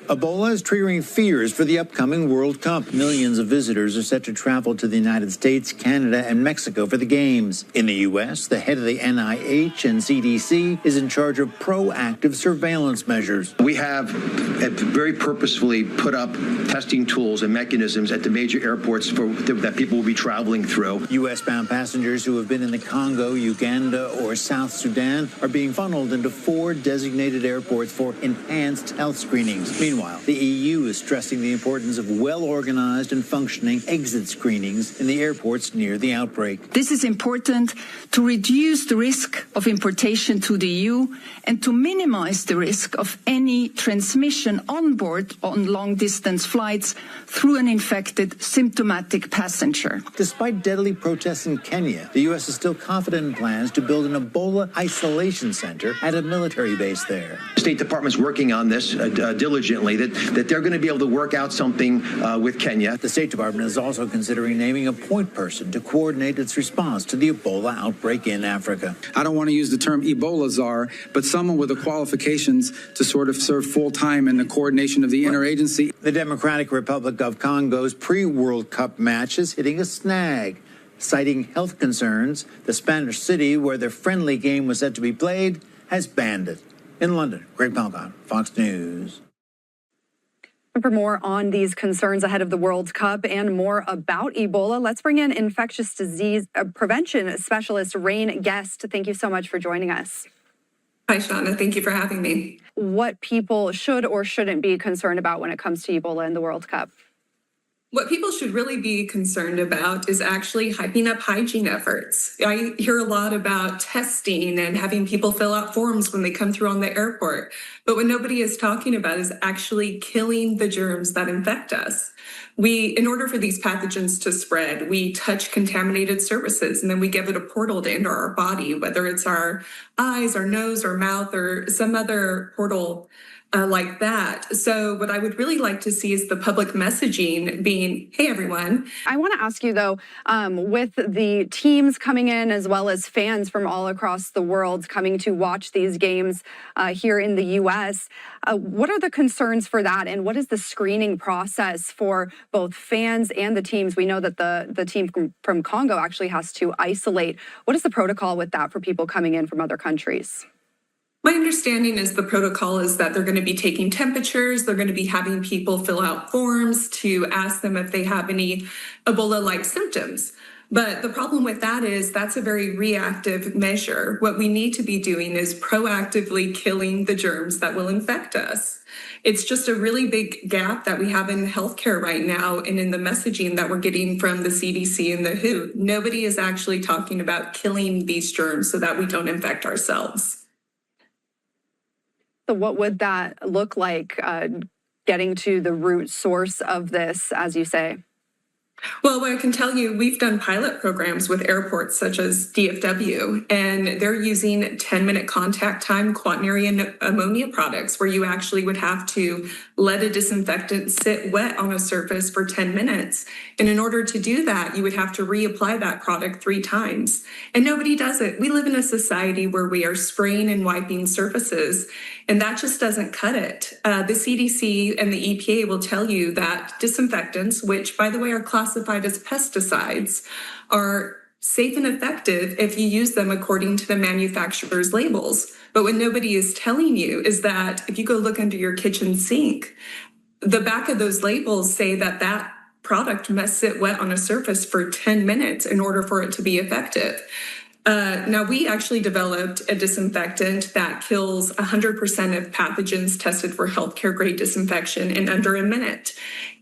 Ebola is triggering fears for the upcoming World Cup. Millions of visitors are set to travel to the United States, Canada, and Mexico for the games. In the U.S., the head of the NIH and CDC is in charge of proactive surveillance measures. We have very purposefully put up testing tools and mechanisms at the major airports that people will be traveling through. U.S.-bound passengers who have been in the Congo, Uganda, or South Sudan are being funneled into 4 designated airports for enhanced health screenings. Meanwhile, the EU is stressing the importance of well-organized and functioning exit screenings in the airports near the outbreak. This is important to reduce the risk of importation to the EU and to minimize the risk of any transmission on board on long-distance flights through an infected, symptomatic passenger. Despite deadly protests in Kenya, the U.S. is still confident in plans to build an Ebola isolation center at a military base there. The State Department's working on this diligently, that they're going to be able to work out something with Kenya. The State Department is also considering naming a point person to coordinate its response to the Ebola outbreak in Africa. I don't want to use the term Ebola czar, but someone with the qualifications to sort of serve full-time in the coordination of the interagency. The Democratic Republic of Congo's pre-World Cup match is hitting a snag. Citing health concerns, the Spanish city where the friendly game was set to be played has banned it. In London, Greg Palcon, Fox News. For more on these concerns ahead of the World Cup and more about Ebola, let's bring in infectious disease prevention specialist Rayne Guest. Thank you so much for joining us. Hi, Shauna. Thank you for having me. What people should or shouldn't be concerned about when it comes to Ebola in the World Cup? What people should really be concerned about is actually hyping up hygiene efforts. I hear a lot about testing and having people fill out forms when they come through on the airport. But what nobody is talking about is actually killing the germs that infect us. In order for these pathogens to spread, we touch contaminated surfaces and then we give it a portal to enter our body, whether it's our eyes, our nose, or mouth, or some other portal like that. So what I would really like to see is the public messaging being, hey, everyone. I want to ask you, though, with the teams coming in as well as fans from all across the world coming to watch these games here in the U.S., what are the concerns for that? And what is the screening process for both fans and the teams? We know that the team from Congo actually has to isolate. What is the protocol with that for people coming in from other countries? My understanding is the protocol is that they're going to be taking temperatures. They're going to be having people fill out forms to ask them if they have any Ebola-like symptoms. But the problem with that is that's a very reactive measure. What we need to be doing is proactively killing the germs that will infect us. It's just a really big gap that we have in healthcare right now and in the messaging that we're getting from the CDC and the WHO. Nobody is actually talking about killing these germs so that we don't infect ourselves. So what would that look like, getting to the root source of this, as you say? Well, what I can tell you, we've done pilot programs with airports such as DFW, and they're using 10-minute contact time quaternary ammonia products, where you actually would have to let a disinfectant sit wet on a surface for 10 minutes. And in order to do that, you would have to reapply that product 3 times. And nobody does it. We live in a society where we are spraying and wiping surfaces, and that just doesn't cut it. The CDC and the EPA will tell you that disinfectants, which, by the way, are classified as pesticides, are safe and effective if you use them according to the manufacturer's labels. But what nobody is telling you is that if you go look under your kitchen sink, the back of those labels say that that product must sit wet on a surface for 10 minutes in order for it to be effective. Now, we actually developed a disinfectant that kills 100% of pathogens tested for healthcare grade disinfection in under a minute.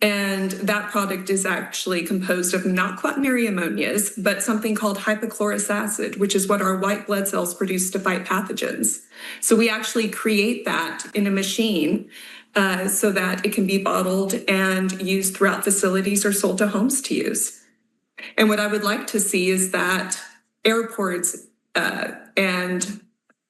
And that product is actually composed of not quaternary ammonias, but something called hypochlorous acid, which is what our white blood cells produce to fight pathogens. So we actually create that in a machine so that it can be bottled and used throughout facilities or sold to homes to use. And what I would like to see is that airports and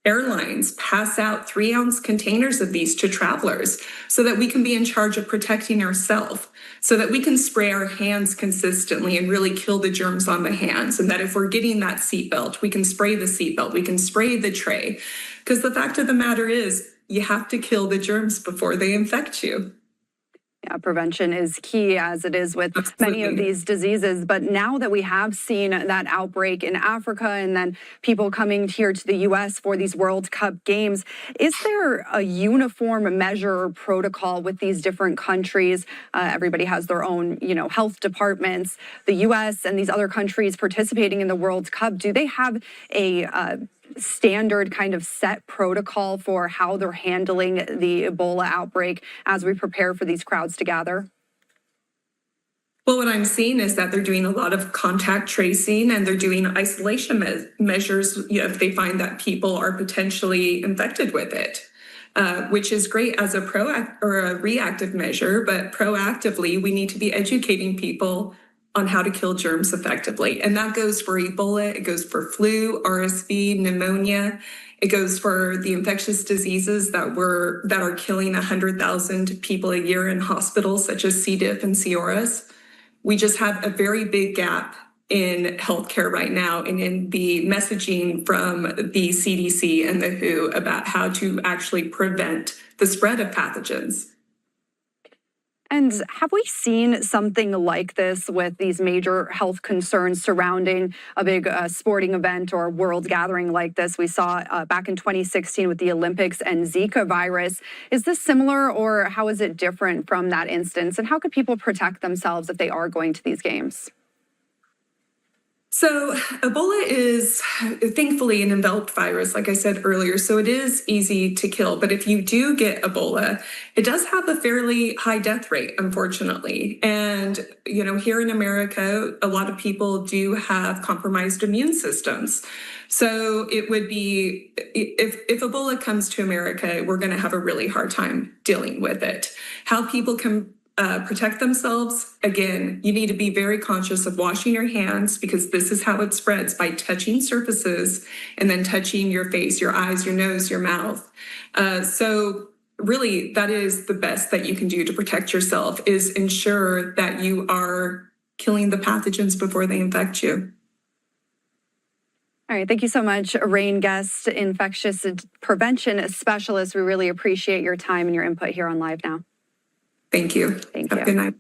airlines pass out 3-ounce containers of these to travelers so that we can be in charge of protecting ourselves, so that we can spray our hands consistently and really kill the germs on the hands. And that if we're getting that seatbelt, we can spray the seatbelt, we can spray the tray. Because the fact of the matter is, you have to kill the germs before they infect you. Prevention is key, as it is with many of these diseases. But now that we have seen that outbreak in Africa and then people coming here to the U.S. for these World Cup games, is there a uniform measure or protocol with these different countries? Everybody has their own, health departments. The U.S. and these other countries participating in the World Cup, do they have a standard kind of set protocol for how they're handling the Ebola outbreak as we prepare for these crowds to gather? Well, what I'm seeing is that they're doing a lot of contact tracing and they're doing isolation measures if they find that people are potentially infected with it, which is great as a reactive measure. But proactively, we need to be educating people on how to kill germs effectively. And that goes for Ebola, it goes for flu, RSV, pneumonia. It goes for the infectious diseases that are killing 100,000 people a year in hospitals, such as C. diff and C. auris. We just have a very big gap in healthcare right now and in the messaging from the CDC and the WHO about how to actually prevent the spread of pathogens. And have we seen something like this with these major health concerns surrounding a big sporting event or world gathering like this? We saw back in 2016 with the Olympics and Zika virus. Is this similar, or how is it different from that instance? And how could people protect themselves if they are going to these games? So Ebola is thankfully an enveloped virus, like I said earlier, so it is easy to kill. But if you do get Ebola, it does have a fairly high death rate, unfortunately. And, here in America, a lot of people do have compromised immune systems. So it would be, if Ebola comes to America, we're going to have a really hard time dealing with it. How people can protect themselves. Again, you need to be very conscious of washing your hands, because this is how it spreads, by touching surfaces and then touching your face, your eyes, your nose, your mouth. So really, that is the best that you can do to protect yourself, is ensure that you are killing the pathogens before they infect you. All right. Thank you so much, Rayne Guest, infectious prevention specialist. We really appreciate your time and your input here on Live Now. Thank you. Thank Have you. a good night.